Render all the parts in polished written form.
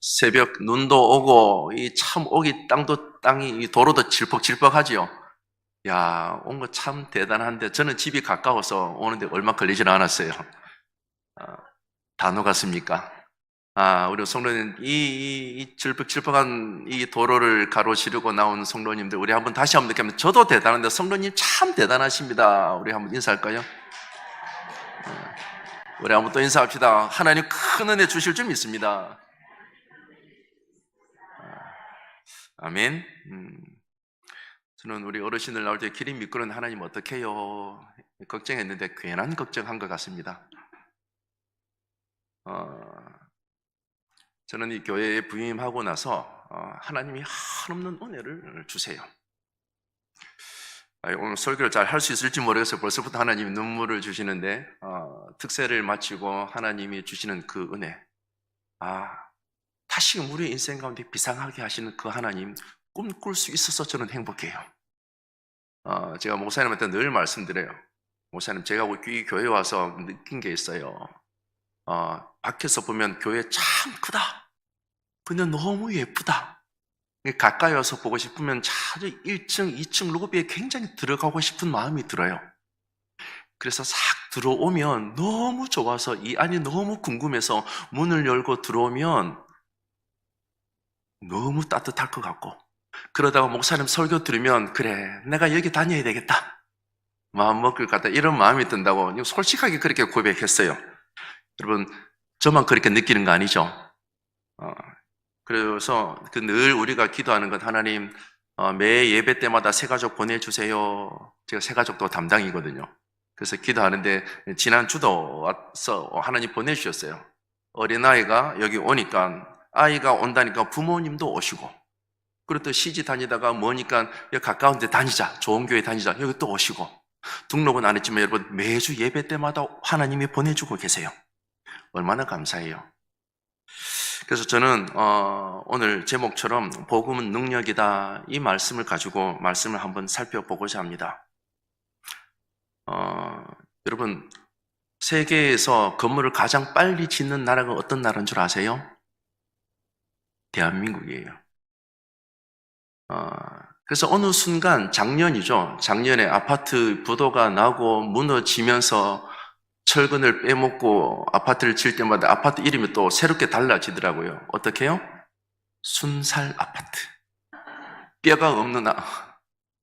새벽 눈도 오고 이 참 오기 땅이 이 도로도 질퍽질퍽하지요. 야, 온 거 참 대단한데 저는 집이 가까워서 오는데 얼마 걸리질 않았어요. 다 녹았습니까? 우리 성도님 이 질퍽질퍽한 이 도로를 가로지르고 나온 성도님들 우리 한번 다시 한번 느끼면 저도 대단한데 성도님 참 대단하십니다. 우리 한번 인사할까요? 우리 한번 또 인사합시다. 하나님 큰 은혜 주실 줄 믿습니다. 아멘. 저는 우리 어르신들 나올 때 길이 미끄러운 하나님 어떡해요 걱정했는데 괜한 걱정한 것 같습니다. 저는 이 교회에 부임하고 나서 하나님이 한없는 은혜를 주세요. 오늘 설교를 잘 할 수 있을지 모르겠어요. 벌써부터 하나님이 눈물을 주시는데 특세를 마치고 하나님이 주시는 그 은혜, 다시금 우리 인생 가운데 비상하게 하시는 그 하나님 꿈꿀 수 있어서 저는 행복해요. 제가 목사님한테 늘 말씀드려요. 목사님, 제가 이 교회에 와서 느낀 게 있어요. 밖에서 보면 교회 참 크다. 근데 너무 예쁘다. 가까이 와서 보고 싶으면 차라리 1층, 2층 로비에 굉장히 들어가고 싶은 마음이 들어요. 그래서 싹 들어오면 너무 좋아서 이 안이 너무 궁금해서 문을 열고 들어오면 너무 따뜻할 것 같고, 그러다가 목사님 설교 들으면 그래 내가 여기 다녀야 되겠다 마음 먹을 것 같다 이런 마음이 든다고 솔직하게 그렇게 고백했어요. 여러분, 저만 그렇게 느끼는 거 아니죠? 그래서 늘 우리가 기도하는 것, 하나님 매 예배 때마다 새가족 보내주세요. 제가 새가족도 담당이거든요. 그래서 기도하는데 지난주도 와서 하나님 보내주셨어요. 어린아이가 여기 오니까 아이가 온다니까 부모님도 오시고, 그리고 또 시집 다니다가 뭐니까 여기 가까운 데 다니자, 좋은 교회 다니자, 여기 또 오시고, 등록은 안 했지만 여러분 매주 예배 때마다 하나님이 보내주고 계세요. 얼마나 감사해요. 그래서 저는 오늘 제목처럼 복음은 능력이다 이 말씀을 가지고 말씀을 한번 살펴보고자 합니다. 여러분, 세계에서 건물을 가장 빨리 짓는 나라가 어떤 나라인 줄 아세요? 대한민국이에요. 그래서 어느 순간 작년에 아파트 부도가 나고 무너지면서 철근을 빼먹고 아파트를 질 때마다 아파트 이름이 또 새롭게 달라지더라고요. 어떻게 해요? 순살 아파트. 뼈가 없는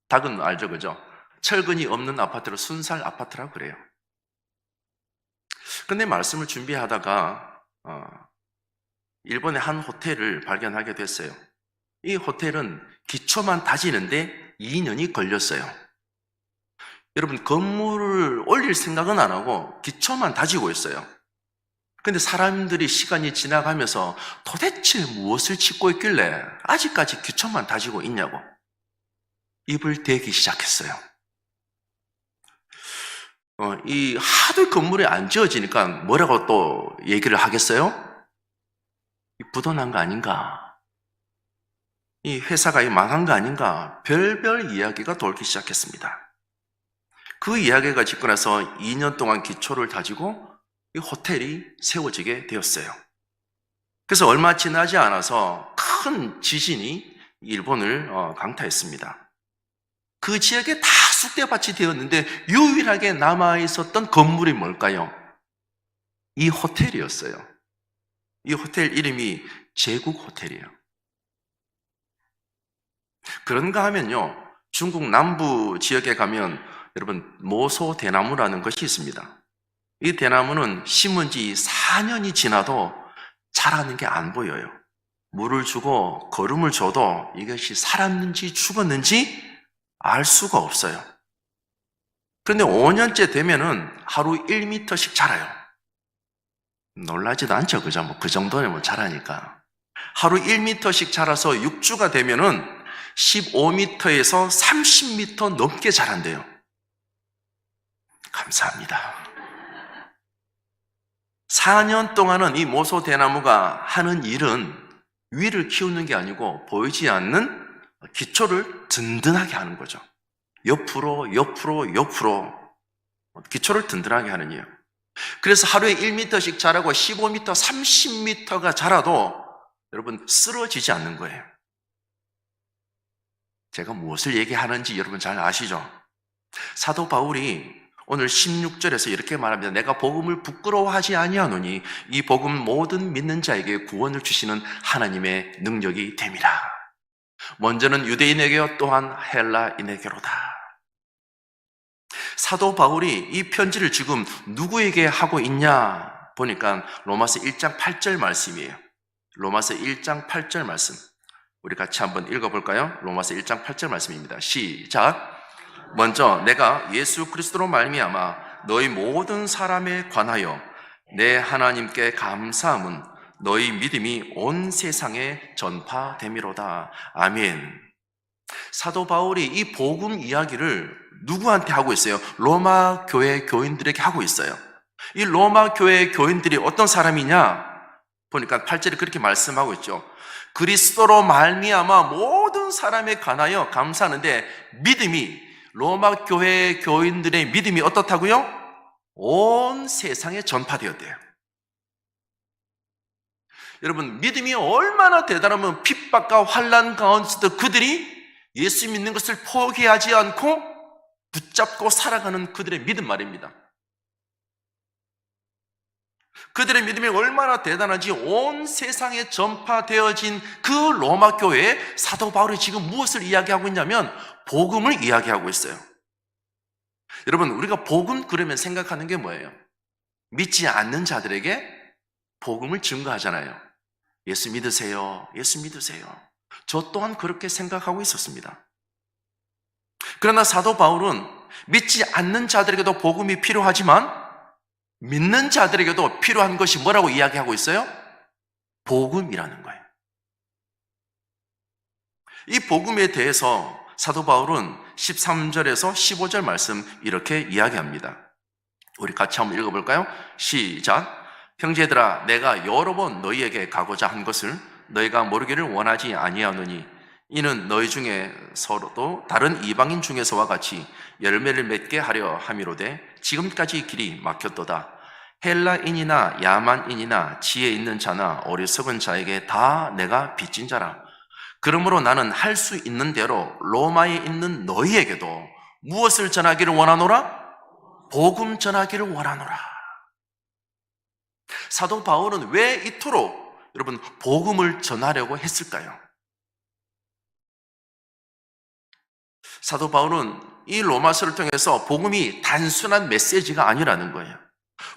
닭은 알죠, 그죠? 철근이 없는 아파트를 순살 아파트라고 그래요. 근데 말씀을 준비하다가 일본의 한 호텔을 발견하게 됐어요. 이 호텔은 기초만 다지는데 2년이 걸렸어요. 여러분, 건물을 올릴 생각은 안 하고 기초만 다지고 있어요. 근데 사람들이 시간이 지나가면서 도대체 무엇을 짓고 있길래 아직까지 기초만 다지고 있냐고 입을 대기 시작했어요. 이 하도 건물이 안 지어지니까 뭐라고 또 얘기를 하겠어요? 부도난 거 아닌가? 이 회사가 망한 거 아닌가? 별별 이야기가 돌기 시작했습니다. 그 이야기가 짓고 나서 2년 동안 기초를 다지고 이 호텔이 세워지게 되었어요. 그래서 얼마 지나지 않아서 큰 지진이 일본을 강타했습니다. 그 지역에 다 쑥대밭이 되었는데 유일하게 남아있었던 건물이 뭘까요? 이 호텔이었어요. 이 호텔 이름이 제국호텔이에요. 그런가 하면요, 중국 남부 지역에 가면 여러분 모소 대나무라는 것이 있습니다. 이 대나무는 심은 지 4년이 지나도 자라는 게 안 보여요. 물을 주고 거름을 줘도 이것이 살았는지 죽었는지 알 수가 없어요. 그런데 5년째 되면은 하루 1m씩 자라요. 놀라지도 않죠, 그죠? 뭐 그 정도면 자라니까. 하루 1m씩 자라서 6주가 되면은 15m에서 30m 넘게 자란대요. 감사합니다. 4년 동안은 이 모소 대나무가 하는 일은 위를 키우는 게 아니고 보이지 않는 기초를 든든하게 하는 거죠. 옆으로 기초를 든든하게 하는 일이에요. 그래서 하루에 1m씩 자라고 15m, 30m가 자라도 여러분, 쓰러지지 않는 거예요. 제가 무엇을 얘기하는지 여러분 잘 아시죠? 사도 바울이 오늘 16절에서 이렇게 말합니다. 내가 복음을 부끄러워하지 아니하노니 이 복음 모든 믿는 자에게 구원을 주시는 하나님의 능력이 됨이라. 먼저는 유대인에게 또한 헬라인에게로다. 사도 바울이 이 편지를 지금 누구에게 하고 있냐 보니까 로마서 1장 8절 말씀이에요. 로마서 1장 8절 말씀. 우리 같이 한번 읽어볼까요? 로마서 1장 8절 말씀입니다. 시작. 먼저 내가 예수 그리스도로 말미암아 너희 모든 사람에 관하여 내 하나님께 감사함은 너희 믿음이 온 세상에 전파됨이로다. 아멘. 사도 바울이 이 복음 이야기를 누구한테 하고 있어요? 로마 교회 교인들에게 하고 있어요. 이 로마 교회 교인들이 어떤 사람이냐? 보니까 8절에 그렇게 말씀하고 있죠. 그리스도로 말미암아 모든 사람에 관하여 감사하는데 믿음이 로마 교회 교인들의 믿음이 어떻다고요? 온 세상에 전파되었대요. 여러분, 믿음이 얼마나 대단하면 핍박과 환난 가운데서도 그들이 예수 믿는 것을 포기하지 않고 붙잡고 살아가는 그들의 믿음 말입니다. 그들의 믿음이 얼마나 대단한지 온 세상에 전파되어진 그 로마 교회에 사도 바울이 지금 무엇을 이야기하고 있냐면 복음을 이야기하고 있어요. 여러분, 우리가 복음 그러면 생각하는 게 뭐예요? 믿지 않는 자들에게 복음을 증거하잖아요. 예수 믿으세요. 예수 믿으세요. 저 또한 그렇게 생각하고 있었습니다. 그러나 사도 바울은 믿지 않는 자들에게도 복음이 필요하지만 믿는 자들에게도 필요한 것이 뭐라고 이야기하고 있어요? 복음이라는 거예요. 이 복음에 대해서 사도 바울은 13절에서 15절 말씀 이렇게 이야기합니다. 우리 같이 한번 읽어볼까요? 시작. 형제들아, 내가 여러 번 너희에게 가고자 한 것을 너희가 모르기를 원하지 아니하노니 이는 너희 중에 서로도 다른 이방인 중에서와 같이 열매를 맺게 하려 함이로되 지금까지 길이 막혔도다. 헬라인이나 야만인이나 지혜 있는 자나 어리석은 자에게 다 내가 빚진 자라. 그러므로 나는 할 수 있는 대로 로마에 있는 너희에게도 무엇을 전하기를 원하노라? 복음 전하기를 원하노라. 사도 바울은 왜 이토록 여러분 복음을 전하려고 했을까요? 사도 바울은 이 로마서를 통해서 복음이 단순한 메시지가 아니라는 거예요.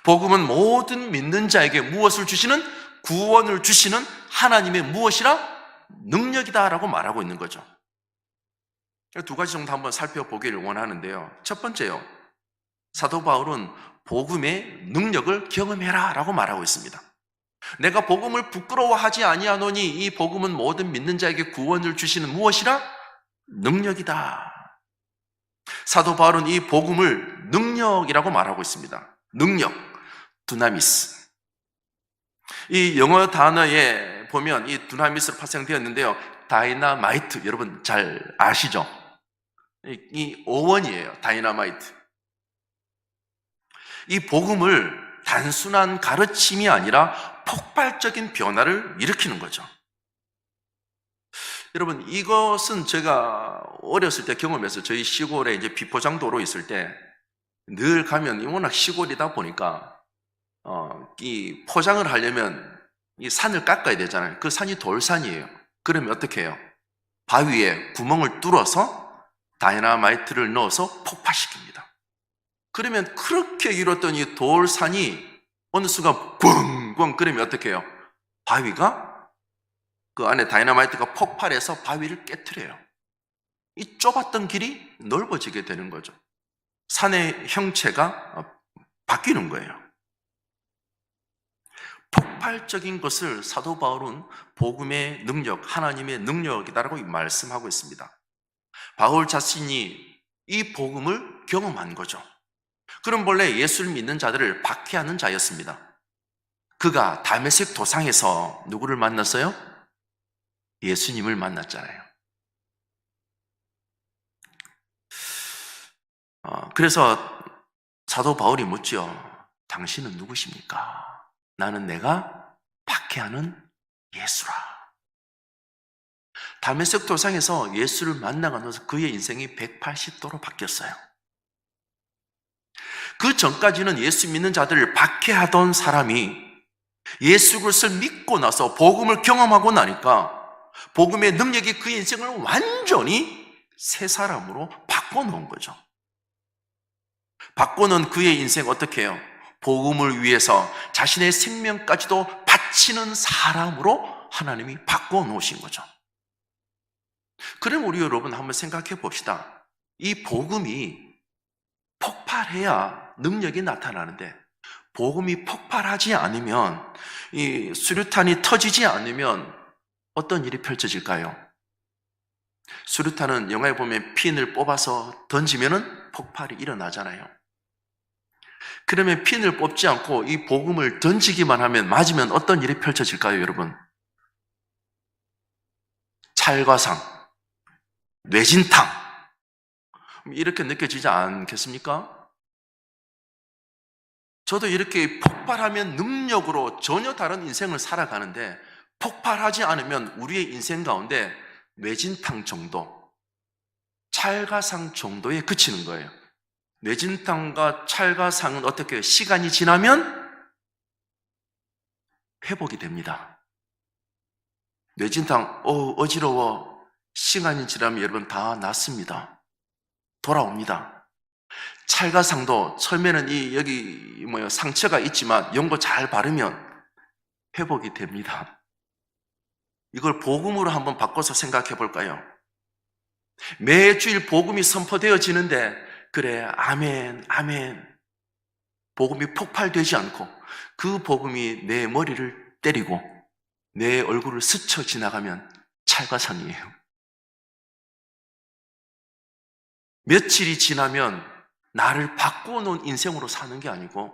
복음은 모든 믿는 자에게 무엇을 주시는? 구원을 주시는 하나님의 무엇이라? 능력이다라고 말하고 있는 거죠. 두 가지 정도 한번 살펴보기를 원하는데요. 첫 번째요. 사도 바울은 복음의 능력을 경험해라 라고 말하고 있습니다. 내가 복음을 부끄러워하지 아니하노니 이 복음은 모든 믿는 자에게 구원을 주시는 무엇이라? 능력이다. 사도 바울은 이 복음을 능력이라고 말하고 있습니다. 능력, 두나미스. 이 영어 단어에 보면 이 두나미스로 파생되었는데요. 다이나마이트, 여러분 잘 아시죠? 이 어원이에요. 다이나마이트. 이 복음을 단순한 가르침이 아니라 폭발적인 변화를 일으키는 거죠. 여러분, 이것은 제가 어렸을 때 경험해서 저희 시골에 이제 비포장도로 있을 때 늘 가면 워낙 시골이다 보니까 이 포장을 하려면 이 산을 깎아야 되잖아요. 그 산이 돌산이에요. 그러면 어떻게 해요? 바위에 구멍을 뚫어서 다이나마이트를 넣어서 폭파시킵니다. 그러면 그렇게 이뤘던 이 돌산이 어느 순간 꽝꽝 그러면 어떻게 해요? 바위가 그 안에 다이나마이트가 폭발해서 바위를 깨트려요. 이 좁았던 길이 넓어지게 되는 거죠. 산의 형체가 바뀌는 거예요. 폭발적인 것을 사도 바울은 복음의 능력, 하나님의 능력이다라고 말씀하고 있습니다. 바울 자신이 이 복음을 경험한 거죠. 그럼 본래 예수를 믿는 자들을 박해하는 자였습니다. 그가 다메섹 도상에서 누구를 만났어요? 예수님을 만났잖아요. 그래서 사도 바울이 묻죠. 당신은 누구십니까? 나는 내가 박해하는 예수라. 다메섹 도상에서 예수를 만나가면서 그의 인생이 180도로 바뀌었어요. 그 전까지는 예수 믿는 자들을 박해하던 사람이 예수 그리스도를 믿고 나서 복음을 경험하고 나니까 복음의 능력이 그의 인생을 완전히 새 사람으로 바꿔놓은 거죠. 바꿔놓은 그의 인생 어떻게 해요? 복음을 위해서 자신의 생명까지도 바치는 사람으로 하나님이 바꿔놓으신 거죠. 그럼 우리 여러분 한번 생각해 봅시다. 이 복음이 폭발해야 능력이 나타나는데 복음이 폭발하지 않으면, 이 수류탄이 터지지 않으면 어떤 일이 펼쳐질까요? 수류탄은 영화에 보면 핀을 뽑아서 던지면은 폭발이 일어나잖아요. 그러면 핀을 뽑지 않고 이 복음을 던지기만 하면, 맞으면 어떤 일이 펼쳐질까요, 여러분? 찰과상, 뇌진탕, 이렇게 느껴지지 않겠습니까? 저도 이렇게 폭발하면 능력으로 전혀 다른 인생을 살아가는데, 폭발하지 않으면 우리의 인생 가운데 뇌진탕 정도, 찰과상 정도에 그치는 거예요. 뇌진탕과 찰과상은 어떻게 해요? 시간이 지나면 회복이 됩니다. 뇌진탕, 어지러워. 시간이 지나면 여러분 다 낫습니다. 돌아옵니다. 찰과상도 처음에는 여기 상처가 있지만 연고 잘 바르면 회복이 됩니다. 이걸 복음으로 한번 바꿔서 생각해 볼까요? 매주일 복음이 선포되어지는데, 그래, 아멘, 아멘, 복음이 폭발되지 않고 그 복음이 내 머리를 때리고 내 얼굴을 스쳐 지나가면 찰과상이에요. 며칠이 지나면 나를 바꿔놓은 인생으로 사는 게 아니고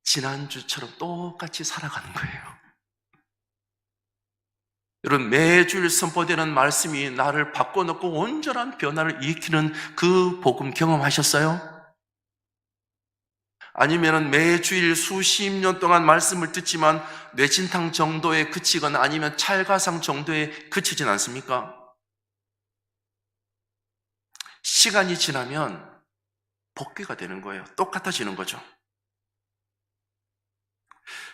지난주처럼 똑같이 살아가는 거예요. 여러분, 매주일 선포되는 말씀이 나를 바꿔놓고 온전한 변화를 일으키는 그 복음 경험하셨어요? 아니면 매주일 수십 년 동안 말씀을 듣지만 뇌진탕 정도에 그치거나 아니면 찰과상 정도에 그치진 않습니까? 시간이 지나면 복귀가 되는 거예요. 똑같아지는 거죠.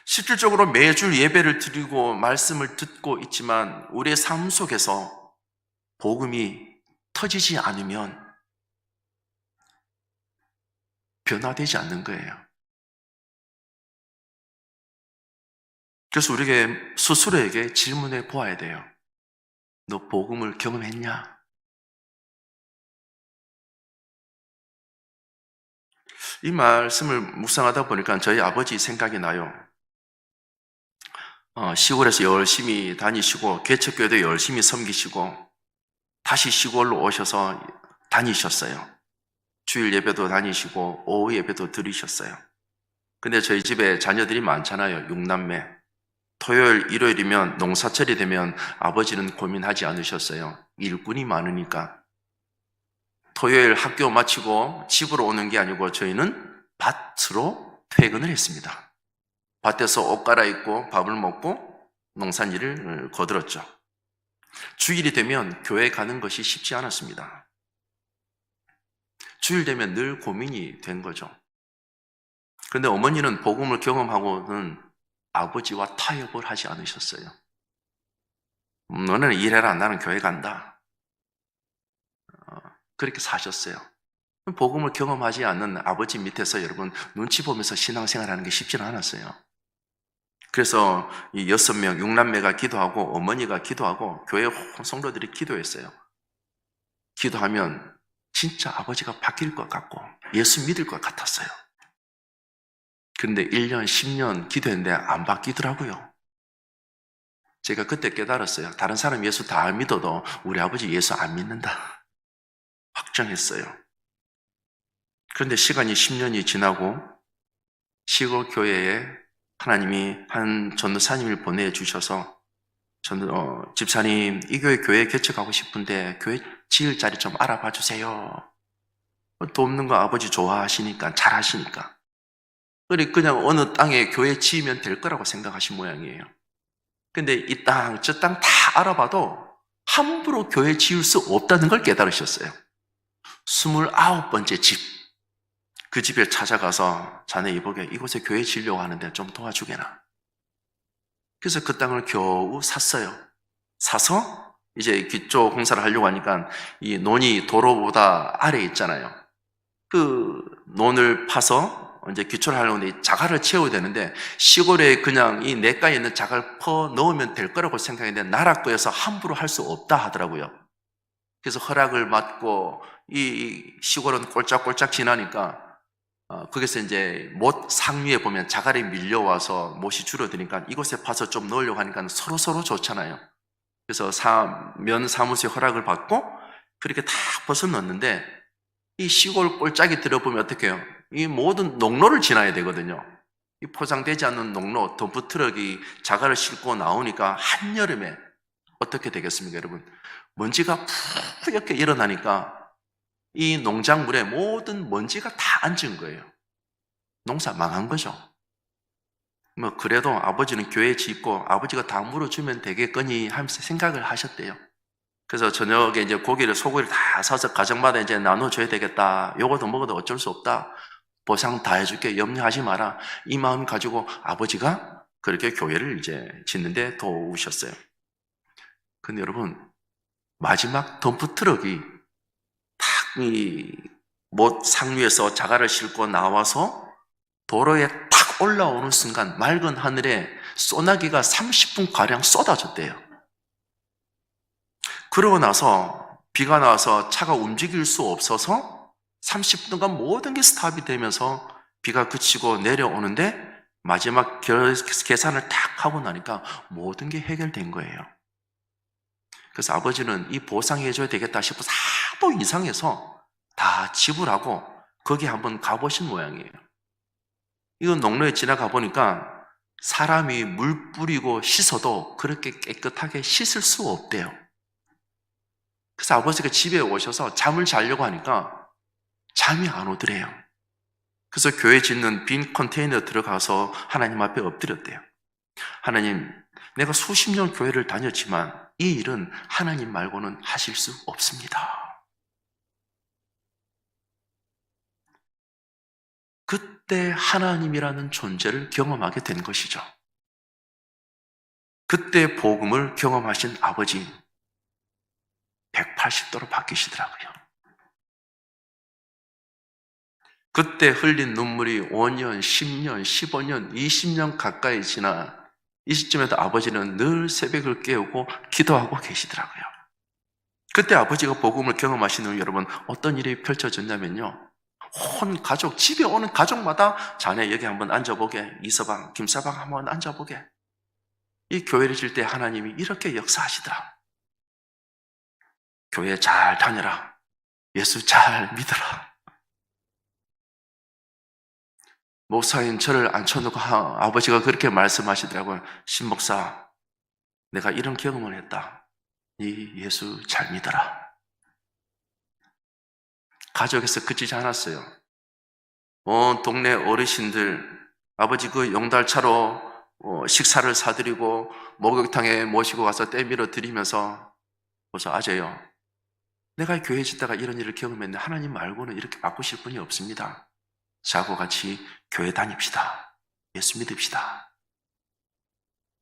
실질적으로 매주 예배를 드리고 말씀을 듣고 있지만 우리의 삶 속에서 복음이 터지지 않으면 변화되지 않는 거예요. 그래서 우리에게 스스로에게 질문해 보아야 돼요. 너 복음을 경험했냐? 이 말씀을 묵상하다 보니까 저희 아버지 생각이 나요. 시골에서 열심히 다니시고 개척교회도 열심히 섬기시고 다시 시골로 오셔서 다니셨어요. 주일 예배도 다니시고 오후 예배도 드리셨어요. 근데 저희 집에 자녀들이 많잖아요. 6남매. 토요일, 일요일이면 농사철이 되면 아버지는 고민하지 않으셨어요. 일꾼이 많으니까. 토요일 학교 마치고 집으로 오는 게 아니고 저희는 밭으로 퇴근을 했습니다. 밭에서 옷 갈아입고 밥을 먹고 농산일을 거들었죠. 주일이 되면 교회 가는 것이 쉽지 않았습니다. 주일 되면 늘 고민이 된 거죠. 그런데 어머니는 복음을 경험하고는 아버지와 타협을 하지 않으셨어요. 너는 일해라, 나는 교회 간다. 그렇게 사셨어요. 복음을 경험하지 않는 아버지 밑에서 여러분 눈치 보면서 신앙생활하는 게 쉽지는 않았어요. 그래서 이 6명, 6남매가 기도하고 어머니가 기도하고 교회 성도들이 기도했어요. 기도하면 진짜 아버지가 바뀔 것 같고 예수 믿을 것 같았어요. 그런데 1년, 10년 기도했는데 안 바뀌더라고요. 제가 그때 깨달았어요. 다른 사람 예수 다 믿어도 우리 아버지 예수 안 믿는다. 확정했어요. 그런데 시간이 10년이 지나고 시골 교회에 하나님이 한 전도사님을 보내주셔서 집사님, 이 교회 개척하고 싶은데 교회 지을 자리 좀 알아봐 주세요. 또 없는 거 아버지 좋아하시니까, 잘하시니까. 그냥 어느 땅에 교회 지으면 될 거라고 생각하신 모양이에요. 근데 이 땅, 저 땅 다 알아봐도 함부로 교회 지을 수 없다는 걸 깨달으셨어요. 29번째 집, 그 집에 찾아가서 자네 이보게 이곳에 교회 지으려고 하는데 좀 도와주게나. 그래서 그 땅을 겨우 샀어요. 사서 이제 기초 공사를 하려고 하니까 이 논이 도로보다 아래에 있잖아요. 그 논을 파서 이제 기초를 하려는데 자갈을 채워야 되는데 시골에 그냥 이 냇가에 있는 자갈 퍼 넣으면 될 거라고 생각했는데 나라거여서 함부로 할 수 없다 하더라고요. 그래서 허락을 받고 이 시골은 꼴짝꼴짝 지나니까 거기서 이제 못 상류에 보면 자갈이 밀려와서 못이 줄어드니까 이곳에 파서 좀 넣으려고 하니까 서로 좋잖아요. 그래서 면 사무소에 허락을 받고 그렇게 다 벗어 넣었는데 이 시골 꼴짝이 들어보면 어떻게 해요? 이 모든 농로를 지나야 되거든요. 이 포장되지 않는 농로, 덤프트럭이 자갈을 싣고 나오니까 한여름에 어떻게 되겠습니까, 여러분? 먼지가 푸옇게 일어나니까 이 농작물에 모든 먼지가 다 앉은 거예요. 농사 망한 거죠. 뭐 그래도 아버지는 교회 짓고 아버지가 다 물어주면 되겠거니 하면서 생각을 하셨대요. 그래서 저녁에 이제 소고기를 다 사서 가정마다 이제 나눠줘야 되겠다. 요거도 먹어도 어쩔 수 없다. 보상 다 해줄게. 염려하지 마라. 이 마음 가지고 아버지가 그렇게 교회를 이제 짓는데 도우셨어요. 근데 여러분, 마지막 덤프트럭이 탁 못 상류에서 자갈을 싣고 나와서 도로에 탁 올라오는 순간 맑은 하늘에 소나기가 30분가량 쏟아졌대요. 그러고 나서 비가 나와서 차가 움직일 수 없어서 30분간 모든 게 스탑이 되면서 비가 그치고 내려오는데 마지막 계산을 탁 하고 나니까 모든 게 해결된 거예요. 그래서 아버지는 이 보상해줘야 되겠다 싶어서 하도 이상해서 다 지불하고 거기 한번 가보신 모양이에요. 이건 농로에 지나가 보니까 사람이 물 뿌리고 씻어도 그렇게 깨끗하게 씻을 수 없대요. 그래서 아버지가 집에 오셔서 잠을 자려고 하니까 잠이 안 오더래요. 그래서 교회 짓는 빈 컨테이너 들어가서 하나님 앞에 엎드렸대요. 하나님, 내가 수십 년 교회를 다녔지만 이 일은 하나님 말고는 하실 수 없습니다. 그때 하나님이라는 존재를 경험하게 된 것이죠. 그때 복음을 경험하신 아버지 180도로 바뀌시더라고요. 그때 흘린 눈물이 5년, 10년, 15년, 20년 가까이 지나 이 시점에도 아버지는 늘 새벽을 깨우고 기도하고 계시더라고요. 그때 아버지가 복음을 경험하신 후 여러분 어떤 일이 펼쳐졌냐면요. 온 가족, 집에 오는 가족마다 자네 여기 한번 앉아보게, 이서방, 김서방 한번 앉아보게. 이 교회를 질 때 하나님이 이렇게 역사하시더라. 교회 잘 다녀라. 예수 잘 믿어라. 목사인 저를 앉혀놓고 아버지가 그렇게 말씀하시더라고요. 신목사, 내가 이런 경험을 했다. 이 예수 잘 믿어라. 가족에서 그치지 않았어요. 온 동네 어르신들, 아버지 그 용달차로 식사를 사드리고 목욕탕에 모시고 가서 떼밀어 드리면서 그래서 아재요. 내가 교회 짓다가 이런 일을 경험했는데 하나님 말고는 이렇게 바꾸실 분이 없습니다. 저하고 같이 교회 다닙시다. 예수 믿읍시다.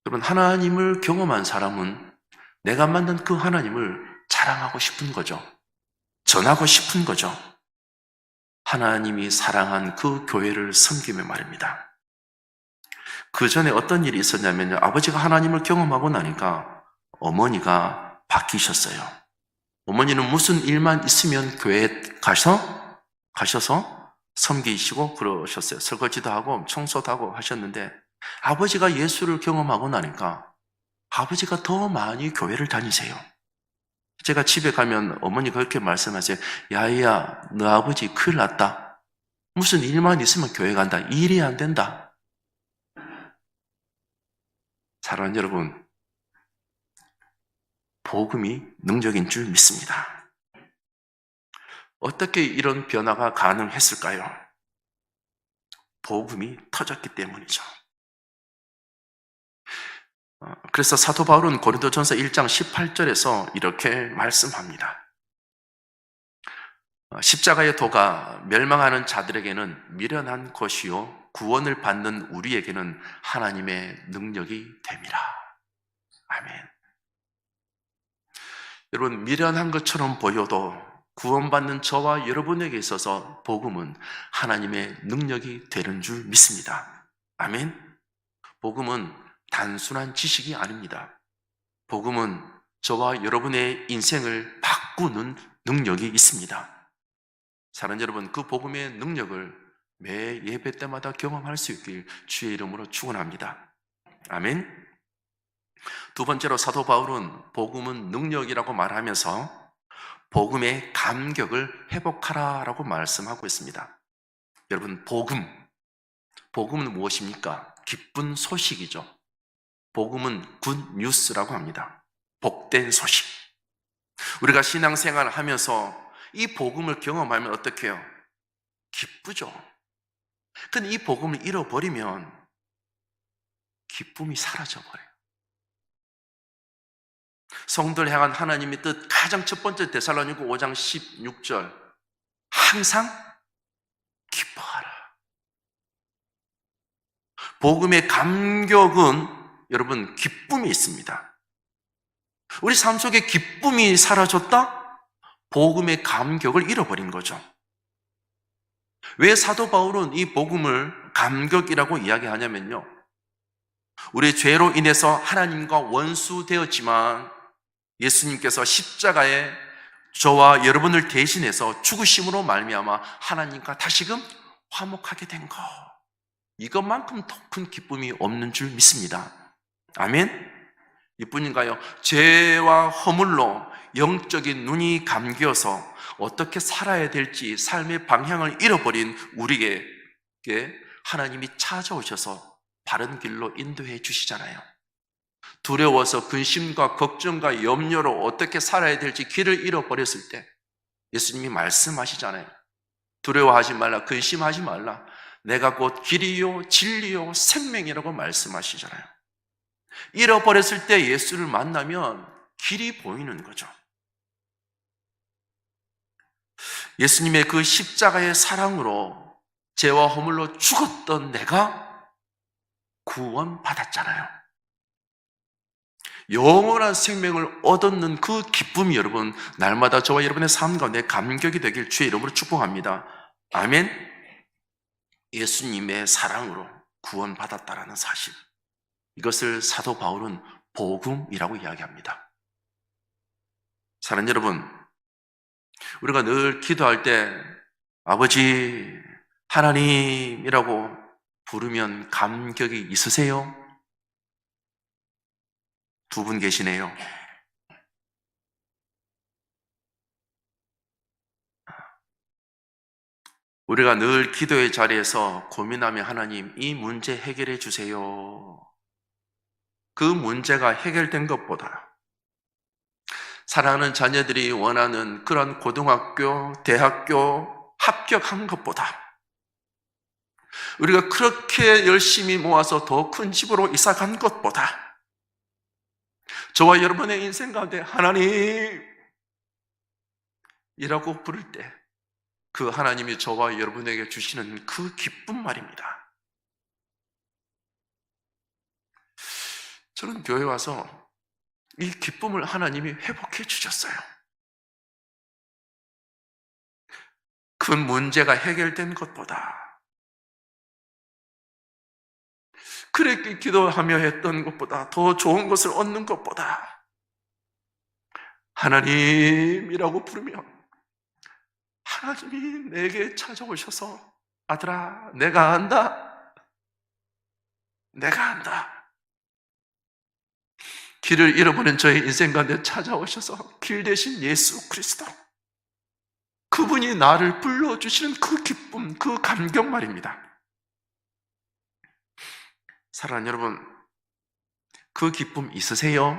여러분, 하나님을 경험한 사람은 내가 만난 그 하나님을 자랑하고 싶은 거죠. 전하고 싶은 거죠. 하나님이 사랑한 그 교회를 섬기며 말입니다. 그 전에 어떤 일이 있었냐면요. 아버지가 하나님을 경험하고 나니까 어머니가 바뀌셨어요. 어머니는 무슨 일만 있으면 교회에 가셔서 섬기시고 그러셨어요. 설거지도 하고 청소도 하고 하셨는데 아버지가 예수를 경험하고 나니까 아버지가 더 많이 교회를 다니세요. 제가 집에 가면 어머니가 그렇게 말씀하세요. 야이야, 너 아버지 큰일 났다. 무슨 일만 있으면 교회 간다. 일이 안 된다. 사랑하는 여러분, 복음이 능력인 줄 믿습니다. 어떻게 이런 변화가 가능했을까요? 복음이 터졌기 때문이죠. 그래서 사도 바울은 고린도전서 1장 18절에서 이렇게 말씀합니다. 십자가의 도가 멸망하는 자들에게는 미련한 것이요 구원을 받는 우리에게는 하나님의 능력이 됨이라. 아멘. 여러분, 미련한 것처럼 보여도 구원받는 저와 여러분에게 있어서 복음은 하나님의 능력이 되는 줄 믿습니다. 아멘. 복음은 단순한 지식이 아닙니다. 복음은 저와 여러분의 인생을 바꾸는 능력이 있습니다. 사랑하는 여러분, 그 복음의 능력을 매 예배 때마다 경험할 수 있길 주의 이름으로 축원합니다. 아멘. 두 번째로 사도 바울은 복음은 능력이라고 말하면서 복음의 감격을 회복하라라고 말씀하고 있습니다. 여러분, 복음은 무엇입니까? 기쁜 소식이죠. 복음은 굿 뉴스라고 합니다. 복된 소식. 우리가 신앙생활을 하면서 이 복음을 경험하면 어떻게 해요? 기쁘죠. 근데 이 복음을 잃어버리면 기쁨이 사라져버려요. 성도를 향한 하나님의 뜻, 가장 첫 번째 데살로니가 5장 16절, 항상 기뻐하라. 복음의 감격은 여러분 기쁨이 있습니다. 우리 삶 속에 기쁨이 사라졌다? 복음의 감격을 잃어버린 거죠. 왜 사도 바울은 이 복음을 감격이라고 이야기하냐면요, 우리 죄로 인해서 하나님과 원수되었지만 예수님께서 십자가에 저와 여러분을 대신해서 죽으심으로 말미암아 하나님과 다시금 화목하게 된 거, 이것만큼 더 큰 기쁨이 없는 줄 믿습니다. 아멘. 이뿐인가요? 죄와 허물로 영적인 눈이 감겨서 어떻게 살아야 될지 삶의 방향을 잃어버린 우리에게 하나님이 찾아오셔서 바른 길로 인도해 주시잖아요. 두려워서 근심과 걱정과 염려로 어떻게 살아야 될지 길을 잃어버렸을 때 예수님이 말씀하시잖아요. 두려워하지 말라, 근심하지 말라. 내가 곧 길이요 진리요 생명이라고 말씀하시잖아요. 잃어버렸을 때 예수를 만나면 길이 보이는 거죠. 예수님의 그 십자가의 사랑으로 죄와 허물로 죽었던 내가 구원받았잖아요. 영원한 생명을 얻는 그 기쁨이 여러분, 날마다 저와 여러분의 삶 가운데 감격이 되길 주의 이름으로 축복합니다. 아멘. 예수님의 사랑으로 구원받았다라는 사실, 이것을 사도 바울은 복음이라고 이야기합니다. 사랑하는 여러분, 우리가 늘 기도할 때 아버지 하나님이라고 부르면 감격이 있으세요? 두 분 계시네요. 우리가 늘 기도의 자리에서 고민하며 하나님, 이 문제 해결해 주세요. 그 문제가 해결된 것보다 사랑하는 자녀들이 원하는 그런 고등학교, 대학교 합격한 것보다 우리가 그렇게 열심히 모아서 더 큰 집으로 이사 간 것보다 저와 여러분의 인생 가운데 하나님이라고 부를 때 그 하나님이 저와 여러분에게 주시는 그 기쁜 말입니다. 저는 교회 와서 이 기쁨을 하나님이 회복해 주셨어요. 그 문제가 해결된 것보다, 그렇게 기도하며 했던 것보다, 더 좋은 것을 얻는 것보다 하나님이라고 부르면 하나님이 내게 찾아오셔서 아들아, 내가 안다. 내가 안다. 길을 잃어버린 저의 인생 가운데 찾아오셔서 길 대신 예수 그리스도, 그분이 나를 불러주시는 그 기쁨, 그 감격 말입니다. 사랑하는 여러분, 그 기쁨 있으세요?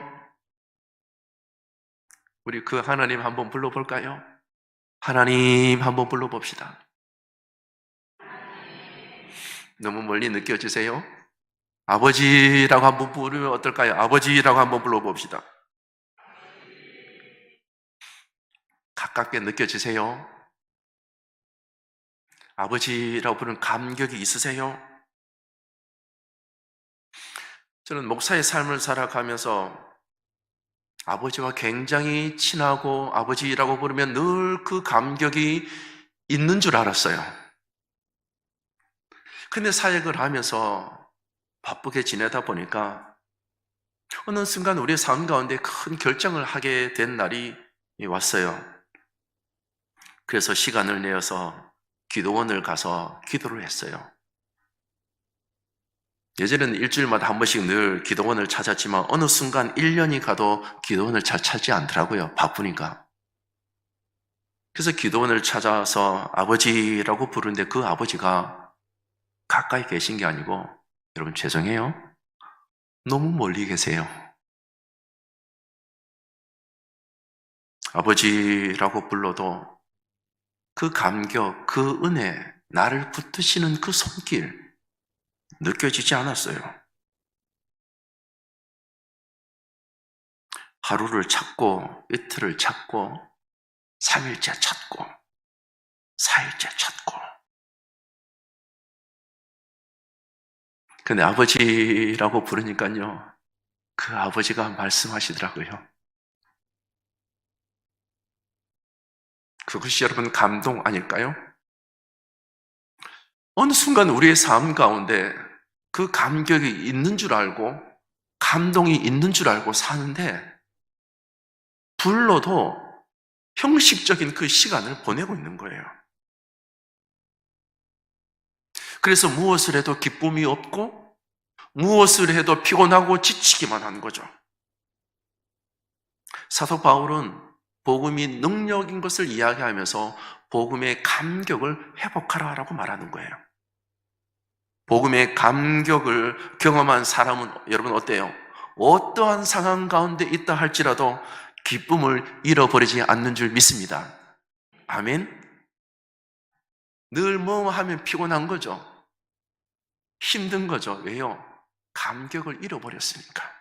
우리 그 하나님 한번 불러볼까요? 하나님 한번 불러봅시다. 너무 멀리 느껴지세요? 아버지라고 한번 부르면 어떨까요? 아버지라고 한번 불러봅시다. 가깝게 느껴지세요? 아버지라고 부르는 감격이 있으세요? 저는 목사의 삶을 살아가면서 아버지와 굉장히 친하고 아버지라고 부르면 늘 그 감격이 있는 줄 알았어요. 근데 사역을 하면서 바쁘게 지내다 보니까 어느 순간 우리의 삶 가운데 큰 결정을 하게 된 날이 왔어요. 그래서 시간을 내어서 기도원을 가서 기도를 했어요. 예전에는 일주일마다 한 번씩 늘 기도원을 찾았지만 어느 순간 1년이 가도 기도원을 잘 찾지 않더라고요. 바쁘니까. 그래서 기도원을 찾아서 아버지라고 부르는데 그 아버지가 가까이 계신 게 아니고, 여러분 죄송해요, 너무 멀리 계세요. 아버지라고 불러도 그 감격, 그 은혜, 나를 붙드시는 그 손길 느껴지지 않았어요. 하루를 찾고 이틀을 찾고 3일째 찾고 4일째 찾고, 근데 아버지라고 부르니까요, 그 아버지가 말씀하시더라고요. 그것이 여러분 감동 아닐까요? 어느 순간 우리의 삶 가운데 그 감격이 있는 줄 알고 감동이 있는 줄 알고 사는데 불러도 형식적인 그 시간을 보내고 있는 거예요. 그래서 무엇을 해도 기쁨이 없고 무엇을 해도 피곤하고 지치기만 한 거죠. 사도 바울은 복음이 능력인 것을 이야기하면서 복음의 감격을 회복하라라고 말하는 거예요. 복음의 감격을 경험한 사람은 여러분 어때요? 어떠한 상황 가운데 있다 할지라도 기쁨을 잃어버리지 않는 줄 믿습니다. 아멘? 늘 뭐 하면 피곤한 거죠. 힘든 거죠. 왜요? 감격을 잃어버렸으니까.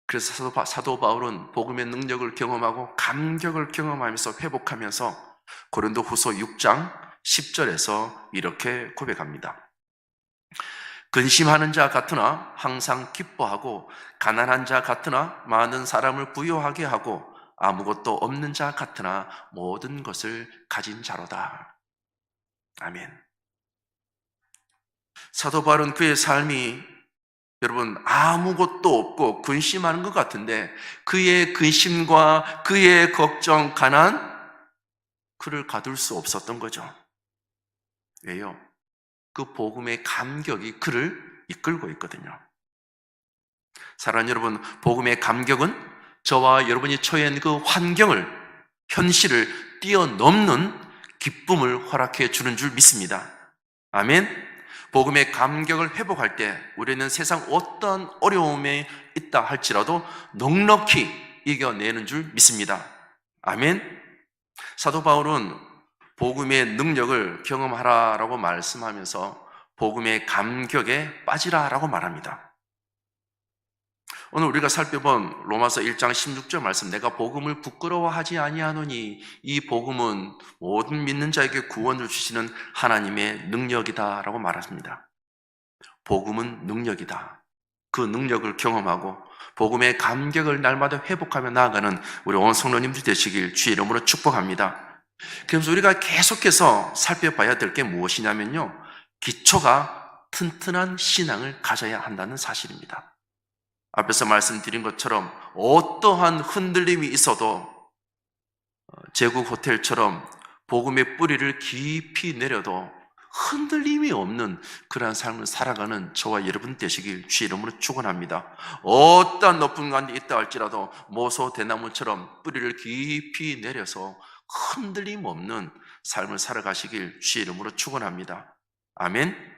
그래서 사도 바울은 복음의 능력을 경험하고 감격을 경험하면서 회복하면서 고린도후서 6장 10절에서 이렇게 고백합니다. 근심하는 자 같으나 항상 기뻐하고 가난한 자 같으나 많은 사람을 부유하게 하고 아무것도 없는 자 같으나 모든 것을 가진 자로다. 아멘. 사도 바울은 그의 삶이 여러분 아무것도 없고 근심하는 것 같은데 그의 근심과 그의 걱정, 가난, 그를 가둘 수 없었던 거죠. 왜요? 그 복음의 감격이 그를 이끌고 있거든요. 사랑하는 여러분, 복음의 감격은 저와 여러분이 처해 있는 그 환경을, 현실을 뛰어넘는 기쁨을 허락해 주는 줄 믿습니다. 아멘. 복음의 감격을 회복할 때 우리는 세상 어떤 어려움에 있다 할지라도 넉넉히 이겨내는 줄 믿습니다. 아멘. 사도 바울은 복음의 능력을 경험하라라고 말씀하면서 복음의 감격에 빠지라라고 말합니다. 오늘 우리가 살펴본 로마서 1장 16절 말씀, 내가 복음을 부끄러워하지 아니하노니 이 복음은 모든 믿는 자에게 구원을 주시는 하나님의 능력이다라고 말합니다. 복음은 능력이다. 그 능력을 경험하고 복음의 감격을 날마다 회복하며 나아가는 우리 온 성도님들 되시길 주의 이름으로 축복합니다. 그래서 우리가 계속해서 살펴봐야 될 게 무엇이냐면요, 기초가 튼튼한 신앙을 가져야 한다는 사실입니다. 앞에서 말씀드린 것처럼 어떠한 흔들림이 있어도 제국 호텔처럼 복음의 뿌리를 깊이 내려도 흔들림이 없는 그러한 삶을 살아가는 저와 여러분 되시길 주의 이름으로 축원합니다. 어떠한 높은 곳에 있다 할지라도 모소 대나무처럼 뿌리를 깊이 내려서 흔들림 없는 삶을 살아가시길 주의 이름으로 축원합니다. 아멘.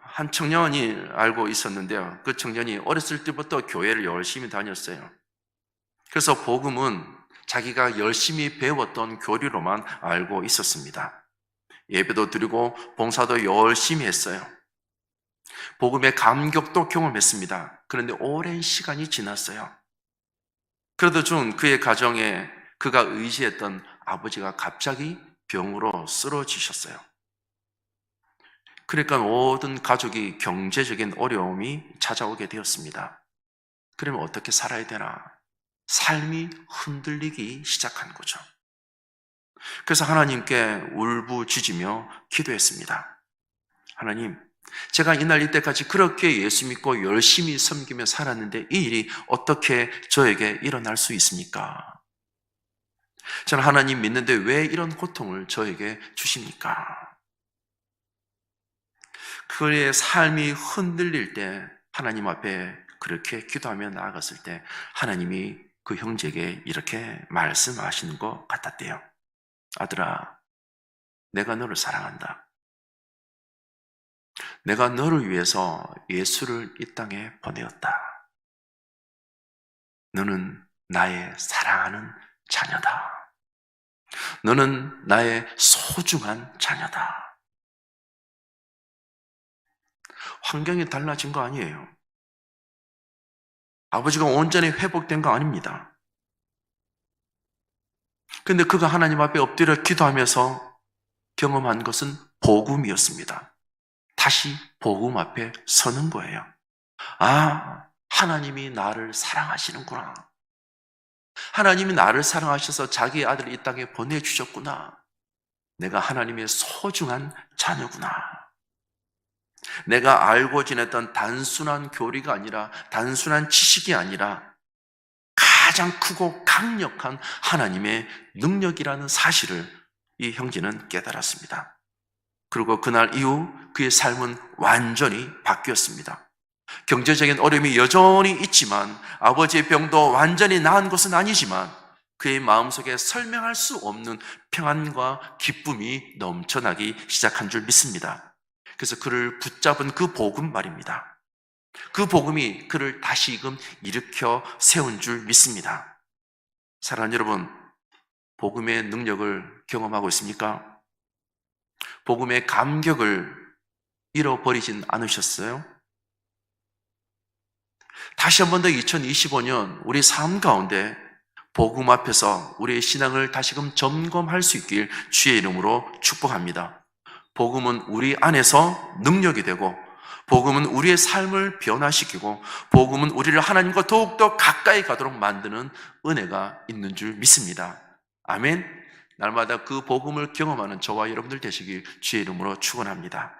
한 청년이 알고 있었는데요, 그 청년이 어렸을 때부터 교회를 열심히 다녔어요. 그래서 복음은 자기가 열심히 배웠던 교리로만 알고 있었습니다. 예배도 드리고 봉사도 열심히 했어요. 복음의 감격도 경험했습니다. 그런데 오랜 시간이 지났어요. 그러던 중 그의 가정에 그가 의지했던 아버지가 갑자기 병으로 쓰러지셨어요. 그러니까 모든 가족이 경제적인 어려움이 찾아오게 되었습니다. 그러면 어떻게 살아야 되나? 삶이 흔들리기 시작한 거죠. 그래서 하나님께 울부짖으며 기도했습니다. 하나님, 제가 이날 이때까지 그렇게 예수 믿고 열심히 섬기며 살았는데 이 일이 어떻게 저에게 일어날 수 있습니까? 저는 하나님 믿는데 왜 이런 고통을 저에게 주십니까? 그의 삶이 흔들릴 때 하나님 앞에 그렇게 기도하며 나아갔을 때 하나님이 그 형제에게 이렇게 말씀하시는 것 같았대요. 아들아, 내가 너를 사랑한다. 내가 너를 위해서 예수를 이 땅에 보내었다. 너는 나의 사랑하는 자녀다. 너는 나의 소중한 자녀다. 환경이 달라진 거 아니에요. 아버지가 온전히 회복된 거 아닙니다. 근데 그가 하나님 앞에 엎드려 기도하면서 경험한 것은 복음이었습니다. 다시 복음 앞에 서는 거예요. 아, 하나님이 나를 사랑하시는구나. 하나님이 나를 사랑하셔서 자기 아들을 이 땅에 보내주셨구나. 내가 하나님의 소중한 자녀구나. 내가 알고 지냈던 단순한 교리가 아니라, 단순한 지식이 아니라 가장 크고 강력한 하나님의 능력이라는 사실을 이 형제는 깨달았습니다. 그리고 그날 이후 그의 삶은 완전히 바뀌었습니다. 경제적인 어려움이 여전히 있지만, 아버지의 병도 완전히 나은 것은 아니지만 그의 마음속에 설명할 수 없는 평안과 기쁨이 넘쳐나기 시작한 줄 믿습니다. 그래서 그를 붙잡은 그 복음 말입니다. 그 복음이 그를 다시금 일으켜 세운 줄 믿습니다. 사랑하는 여러분, 복음의 능력을 경험하고 있습니까? 복음의 감격을 잃어버리진 않으셨어요? 다시 한 번 더 2025년 우리 삶 가운데 복음 앞에서 우리의 신앙을 다시금 점검할 수 있길 주의 이름으로 축복합니다. 복음은 우리 안에서 능력이 되고, 복음은 우리의 삶을 변화시키고, 복음은 우리를 하나님과 더욱더 가까이 가도록 만드는 은혜가 있는 줄 믿습니다. 아멘. 날마다 그 복음을 경험하는 저와 여러분들 되시길 주의 이름으로 축원합니다.